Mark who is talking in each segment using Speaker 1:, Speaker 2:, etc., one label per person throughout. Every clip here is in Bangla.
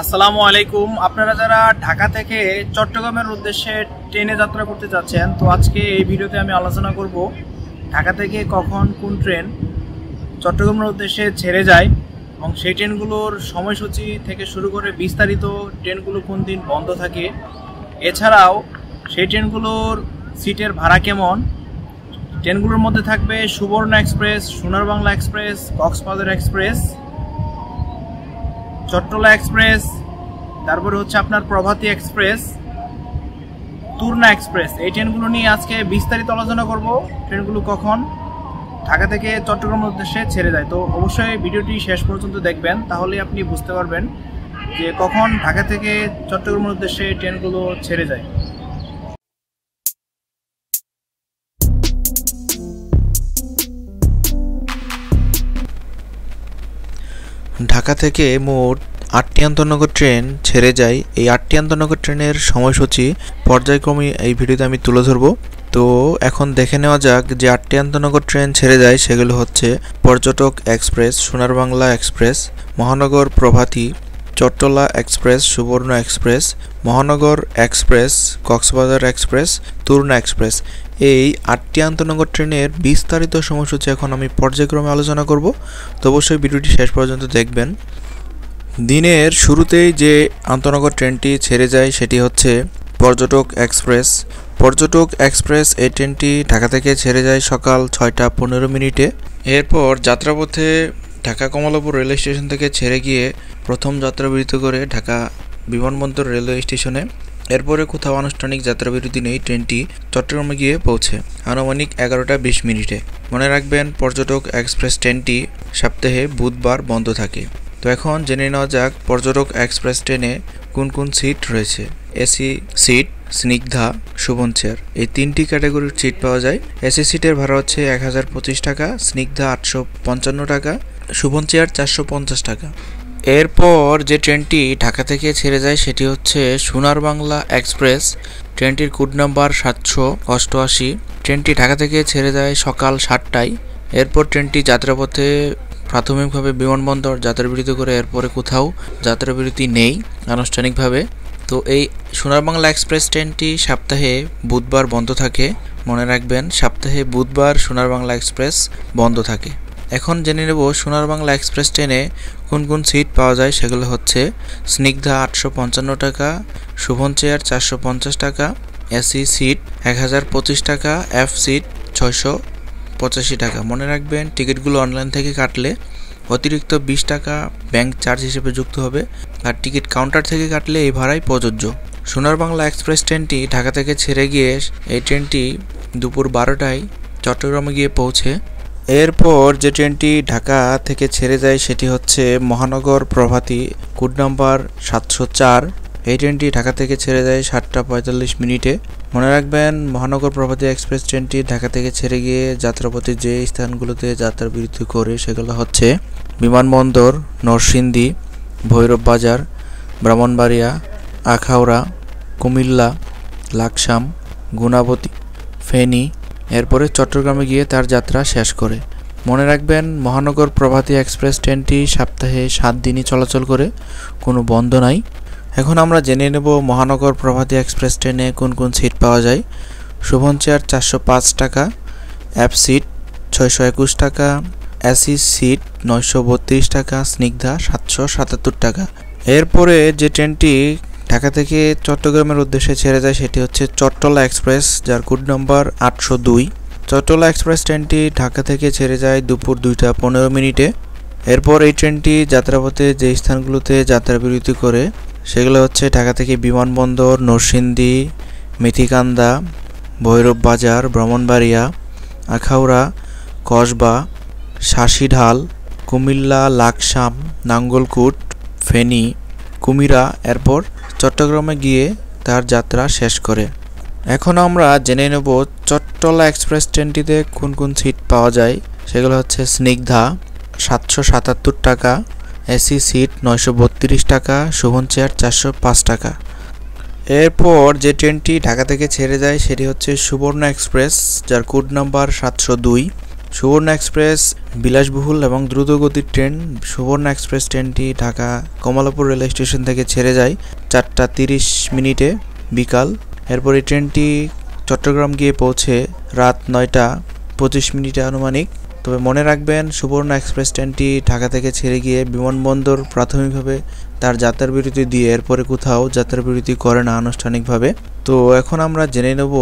Speaker 1: আসসালামু আলাইকুম। আপনারা যারা ঢাকা থেকে চট্টগ্রামের উদ্দেশ্যে ট্রেনে যাত্রা করতে যাচ্ছেন, তো আজকে এই ভিডিওতে আমি আলোচনা করব ঢাকা থেকে কখন কোন ট্রেন চট্টগ্রামের উদ্দেশ্যে ছেড়ে যায় এবং সেই ট্রেনগুলোর সময়সূচি থেকে শুরু করে বিস্তারিত ট্রেনগুলো কোন দিন বন্ধ থাকে, এছাড়াও সেই ট্রেনগুলোর সিটের ভাড়া কেমন। ট্রেনগুলোর মধ্যে থাকবে সুবর্ণ এক্সপ্রেস, সোনার Bangla express, Cox's Bazar express, Chattala express, তারপরে হচ্ছে আপনার প্রভাতী এক্সপ্রেস, তুরনা এক্সপ্রেস। এই ট্রেনগুলো নিয়ে আজকে বিস্তারিত আলোচনা করব। ট্রেনগুলো কখন ঢাকা থেকে চট্টগ্রামের উদ্দেশ্যে ছেড়ে যায়, তো অবশ্যই ভিডিওটি শেষ পর্যন্ত দেখবেন, তাহলে আপনি বুঝতে পারবেন যে কখন ঢাকা থেকে চট্টগ্রামের উদ্দেশ্যে ট্রেনগুলো ছেড়ে যায়।
Speaker 2: ঢাকা থেকে মোট ৮টি আন্তনগর ট্রেন ছেড়ে যায়। এই ৮টি আন্তনগর ট্রেনের সময়সূচি পর্যায়ক্রমে এই ভিডিওতে আমি তুলে ধরব। তো এখন দেখে নেওয়া যাক যে ৮টি আন্তনগর ট্রেন ছেড়ে যায়। সেগুলো হচ্ছে পর্যটক এক্সপ্রেস, সোনার বাংলা এক্সপ্রেস, মহানগর প্রভাতী, চট্টলা এক্সপ্রেস, সুবর্ণ এক্সপ্রেস, মহানগর এক্সপ্রেস, কক্সবাজার এক্সপ্রেস, তুরনা এক্সপ্রেস। এই ৮টি আন্তনগর ট্রেনের বিস্তারিত সময়সূচি এখন আমি পর্যায়ক্রমে আলোচনা করব, তো অবশ্যই ভিডিওটি শেষ পর্যন্ত দেখবেন। দিনের শুরুতেই যে আন্তনগর ট্রেনটি ছেড়ে যায় সেটি হচ্ছে পর্যটক এক্সপ্রেস। পর্যটক এক্সপ্রেস এই ট্রেনটি ঢাকা থেকে ছেড়ে যায় সকাল ৬টা ১৫ মিনিটে। এরপর যাত্রাপথে ঢাকা কমলাপুর রেলওয়ে স্টেশন থেকে ছেড়ে গিয়ে প্রথম যাত্রাবিরতি করে ঢাকা বিমানবন্দর রেলওয়ে স্টেশনে। এরপরে কোথাও আনুষ্ঠানিক যাত্রাবিরতি নেই, ট্রেনটি চট্টগ্রামে গিয়ে পৌঁছে আনুমানিক 11টা 20 মিনিটে। মনে রাখবেন, পর্যটক এক্সপ্রেস ট্রেনটি সপ্তাহে বুধবার বন্ধ থাকে। তো এখন জেনে নেওয়া যাক পর্যটক এক্সপ্রেস ট্রেনে কোন কোন সিট রয়েছে। AC seat, Snigdha, Shovan chair, এই 3টি ক্যাটাগরির সিট পাওয়া যায়। এসি সিটের ভাড়া হচ্ছে 1025 টাকা, স্নিগ্ধা 855 টাকা, শোভন চেয়ার 450 টাকা। এরপর যে ট্রেনটি ঢাকা থেকে ছেড়ে যায় সেটি হচ্ছে সোনার বাংলা এক্সপ্রেস। ট্রেনটির কোড নাম্বার 788। ট্রেনটি ঢাকা থেকে ছেড়ে যায় সকাল 7টায়। এরপর ট্রেনটি যাত্রাপথে প্রাথমিকভাবে বিমানবন্দর যাত্রাবিরতি করে, এরপরে কোথাও যাত্রাবিরতি নেই আনুষ্ঠানিকভাবে। তো এই সোনার বাংলা এক্সপ্রেস ট্রেনটি সপ্তাহে বুধবার বন্ধ থাকে। মনে রাখবেন, সপ্তাহে বুধবার সোনার বাংলা এক্সপ্রেস বন্ধ থাকে। এখন জেনে নেব সোনার বাংলা এক্সপ্রেস ট্রেনে কোন কোন সিট পাওয়া যায়। সেগুলো হচ্ছে স্নিগ্ধা 855 টাকা, শোভন চেয়ার 450 টাকা, এসি সিট 1025 টাকা, এফ সিট 685 টাকা। মনে রাখবেন, টিকিটগুলো অনলাইন থেকে কাটলে অতিরিক্ত 20 টাকা ব্যাংক চার্জ হিসেবে যুক্ত হবে, আর টিকিট কাউন্টার থেকে কাটলে এই ভাড়াই প্রযোজ্য। সোনার বাংলা এক্সপ্রেস ট্রেনটি ঢাকা থেকে ছেড়ে গিয়ে এই ট্রেনটি দুপুর 12টায় চট্টগ্রামে গিয়ে পৌঁছে। এরপর যে ট্রেনটি ঢাকা থেকে ছেড়ে যায় সেটি হচ্ছে মহানগর প্রভাতী, কোড নাম্বার 704। এই ট্রেনটি ঢাকা থেকে ছেড়ে যায় 7টা 45 মিনিটে। মনে রাখবেন, মহানগর প্রভাতী এক্সপ্রেস ট্রেনটি ঢাকা থেকে ছেড়ে গিয়ে যাত্রাপথে যে স্থানগুলোতে যাত্রাবিরতি করে সেগুলো হচ্ছে বিমানবন্দর, নরসিংদী, ভৈরব বাজার, ব্রাহ্মণবাড়িয়া, আখাউড়া, কুমিল্লা, লাকসাম, গুণাবতী, ফেনী। এরপরে চট্টগ্রামে গিয়ে তার যাত্রা শেষ করে। মনে রাখবেন, মহানগর প্রভাতী এক্সপ্রেস ট্রেনটি সপ্তাহে 7 দিনই চলাচল করে, কোনো বন্ধ নাই। এখন আমরা জেনে নেব মহানগর প্রভাতী এক্সপ্রেস ট্রেনে কোন কোন সিট পাওয়া যায়। শোভন চেয়ার 405 টাকা, এফ সিট 621 টাকা, এসি সিট 932 টাকা, স্নিগ্ধা 777 টাকা। এরপরে যে ট্রেনটি ঢাকা থেকে চট্টগ্রামের উদ্দেশ্যে ছেড়ে যায় সেটি হচ্ছে চট্টলা এক্সপ্রেস, যার কোড নাম্বার 802। চট্টলা এক্সপ্রেস ট্রেনটি ঢাকা থেকে ছেড়ে যায় দুপুর 2টা 15 মিনিটে। এরপর এই ট্রেনটি যাত্রাপথে যে স্থানগুলোতে যাত্রাবিরতি করে সেগুলো হচ্ছে ঢাকা থেকে বিমানবন্দর, নরসিংদী, মেথিকান্দা, ভৈরব বাজার, ব্রাহ্মণবাড়িয়া, আখাউড়া, কসবা, শাসিঢাল, কুমিল্লা, লাকসাম, নাঙ্গলকোট, ফেনী, কুমিরা। এরপর চট্টগ্রামে গিয়ে তার যাত্রা শেষ করে। এখন আমরা জেনে নেব চট্টলা এক্সপ্রেস ট্রেনটিতে কোন কোন সিট পাওয়া যায়। সেগুলো হচ্ছে স্নিগ্ধা 777 টাকা, এসি সিট 932 টাকা, শোভন চেয়ার 405 টাকা। এরপর যে ট্রেনটি ঢাকা থেকে ছেড়ে যায় সেটি হচ্ছে সুবর্ণ এক্সপ্রেস, যার কোড নাম্বার 702। সুবর্ণ এক্সপ্রেস বিলাসবহুল এবং দ্রুতগতির ট্রেন। সুবর্ণ এক্সপ্রেস ট্রেনটি ঢাকা কমলাপুর রেল স্টেশন থেকে ছেড়ে যায় 4টা 30 মিনিটে বিকাল। এরপর এই ট্রেনটি চট্টগ্রাম গিয়ে পৌঁছে রাত 9টা 25 মিনিটে আনুমানিক। তবে মনে রাখবেন, সুবর্ণ এক্সপ্রেস ট্রেনটি ঢাকা থেকে ছেড়ে গিয়ে বিমানবন্দর প্রাথমিকভাবে তার যাত্রার বিরতি দিয়ে এরপরে কোথাও যাত্রার বিরতি করে না আনুষ্ঠানিকভাবে। তো এখন আমরা জেনে নেব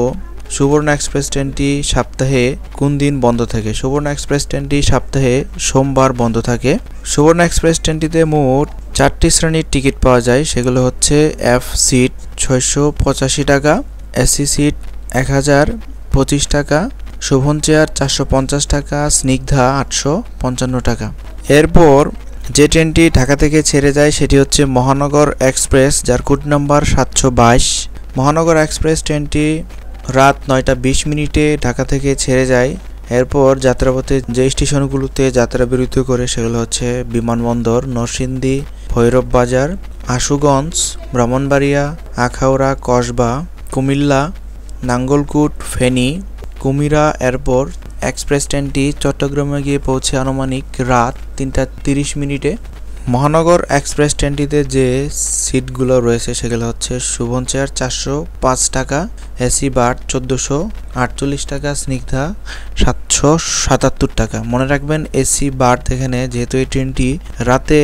Speaker 2: সুবর্ণ এক্সপ্রেস ট্রেনটি সপ্তাহে কোন দিন বন্ধ থাকে। সুবর্ণ এক্সপ্রেস ট্রেনটি সপ্তাহে সোমবার বন্ধ থাকে। সুবর্ণ এক্সপ্রেস ট্রেনটিতে মোট 4টি শ্রেণীর টিকিট পাওয়া যায়। সেগুলো হচ্ছে এফ সিট 685 টাকা, এসি সিট 1025 টাকা, শোভন চেয়ার 450 টাকা, স্নিগ্ধা 855 টাকা। এরপর যে ট্রেনটি ঢাকা থেকে ছেড়ে যায় সেটি হচ্ছে মহানগর এক্সপ্রেস, যার কোড নাম্বার 722। মহানগর এক্সপ্রেস ট্রেনটি রাত 9টা 20 মিনিটে ঢাকা থেকে ছেড়ে যায়। এরপর যাত্রাপথে যে স্টেশনগুলোতে যাত্রা বিরতি করে সেগুলো হচ্ছে বিমানবন্দর, নরসিংদী, ভৈরব বাজার, আশুগঞ্জ, ব্রাহ্মণবাড়িয়া, আখাউড়া, কসবা, কুমিল্লা, নাঙ্গলকোট, ফেনী, কুমিরা। এরপর এক্সপ্রেস ট্রেনটি চট্টগ্রামে গিয়ে পৌঁছে আনুমানিক রাত 3টা 30 মিনিটে। মহানগর এক্সপ্রেস ট্রেনটিতে যে সিটগুলো রয়েছে সেগুলো হচ্ছে শোভন চেয়ার 405 টাকা, এসি বার্থ 1448 টাকা, স্নিগ্ধা 777 টাকা। মনে রাখবেন, এসি বার্থ এখানে যেহেতু এই ট্রেনটি রাতে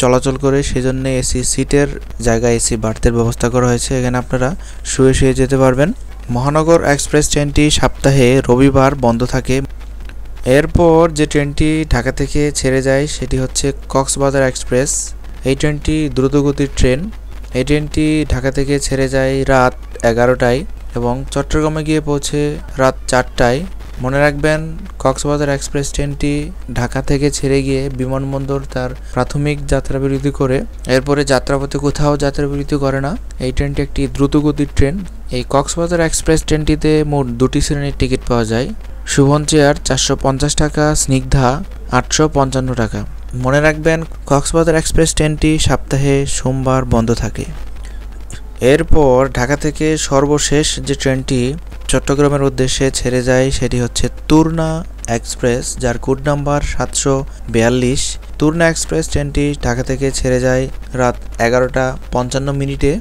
Speaker 2: চলাচল করে সেজন্য এসি সিটের জায়গায় এসি বার্থের ব্যবস্থা করা হয়েছে। এখানে আপনারা শুয়ে শুয়ে যেতে পারবেন। মহানগর এক্সপ্রেস ট্রেনটি সপ্তাহে রবিবার বন্ধ থাকে। এরপর যে ট্রেনটি ঢাকা থেকে ছেড়ে যায় সেটি হচ্ছে কক্সবাজার এক্সপ্রেস। এই ট্রেনটি দ্রুতগতির ট্রেন। এই ট্রেনটি ঢাকা থেকে ছেড়ে যায় রাত 11টায় এবং চট্টগ্রামে গিয়ে পৌঁছে রাত 4টায়। মনে রাখবেন, কক্সবাজার এক্সপ্রেস ট্রেনটি ঢাকা থেকে ছেড়ে গিয়ে বিমানবন্দর তার প্রাথমিক যাত্রাবিরতি করে এরপরে যাত্রাপথে কোথাও যাত্রাবিরতি করে না। এই ট্রেনটি একটি দ্রুতগতির ট্রেন। এই কক্সবাজার এক্সপ্রেস ট্রেনটিতে মোট 2টি শ্রেণীর টিকিট পাওয়া যায়। শোভন চেয়ার 450 টাকা, স্নিগ্ধা 855 টাকা। মনে রাখবেন, কক্সবাজার এক্সপ্রেস ট্রেনটি সপ্তাহে সোমবার বন্ধ থাকে। এরপর ঢাকা থেকে সর্বশেষ যে ট্রেনটি চট্টগ্রামের উদ্দেশ্যে ছেড়ে যায় সেটি হচ্ছে তুরনা এক্সপ্রেস, যার কোড নাম্বার 742। তুরনা এক্সপ্রেস ট্রেনটি ঢাকা থেকে ছেড়ে যায় রাত 11টা 55 মিনিটে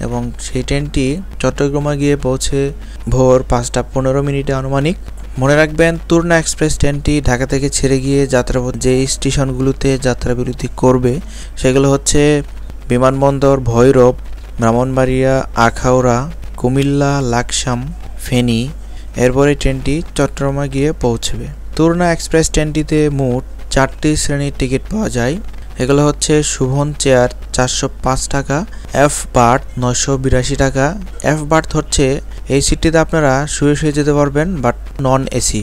Speaker 2: এবং সেই ট্রেনটি চট্টগ্রামে গিয়ে পৌঁছে ভোর 5টা 15 মিনিটে আনুমানিক। মনে রাখবেন, তুরনা এক্সপ্রেস ট্রেনটি ঢাকা থেকে ছেড়ে গিয়ে যাত্রাপথ যে স্টেশনগুলোতে যাত্রাবিরতি করবে সেগুলো হচ্ছে বিমানবন্দর, ভৈরব, ব্রাহ্মণবাড়িয়া, আখাউড়া, কুমিল্লা, লাকসাম, ফেনী। এরপরে ট্রেনটি চট্টগ্রামে গিয়ে পৌঁছবে। তুরনা এক্সপ্রেস ট্রেনটিতে মোট 4টি শ্রেণীর টিকিট পাওয়া যায়। এগুলো হচ্ছে শোভন চেয়ার 405 টাকা, এফ বার্থ 982 টাকা। এফ বার্থ হচ্ছে এই সিটটিতে আপনারা শুয়ে শুয়ে যেতে পারবেন, but non AC.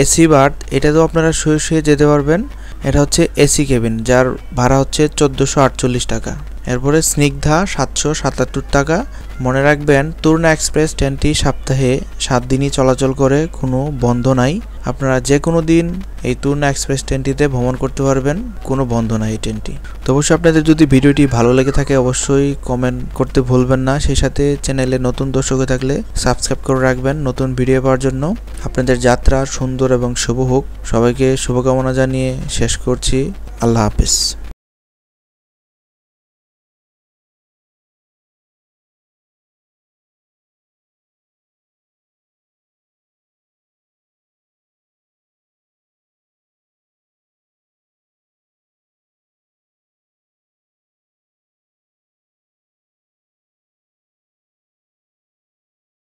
Speaker 2: AC birth এটাতেও আপনারা শুয়ে শুয়ে যেতে পারবেন। এটা হচ্ছে এসি কেবিন, যার ভাড়া হচ্ছে 1448 টাকা। এরপরে স্নিগ্ধা 777 টাকা। মনে রাখবেন, তুরনা এক্সপ্রেস ট্রেনটি সপ্তাহে 7 দিনই চলাচল করে, কোনো বন্ধ নাই। আপনারা যে কোনো দিন এই তুরনা এক্সপ্রেস ট্রেনটিতে ভ্রমণ করতে পারবেন, কোনো বন্ধ নাই এই ট্রেনটি। তো অবশ্যই আপনাদের যদি ভিডিওটি ভালো লেগে থাকে অবশ্যই কমেন্ট করতে ভুলবেন না। সেই সাথে চ্যানেলে নতুন দর্শক হয়ে থাকলে সাবস্ক্রাইব করে রাখবেন নতুন ভিডিও পাওয়ার জন্য। আপনাদের যাত্রা সুন্দর এবং শুভ হোক। সবাইকে শুভকামনা জানিয়ে শেষ করছি। আল্লাহ হাফেজ।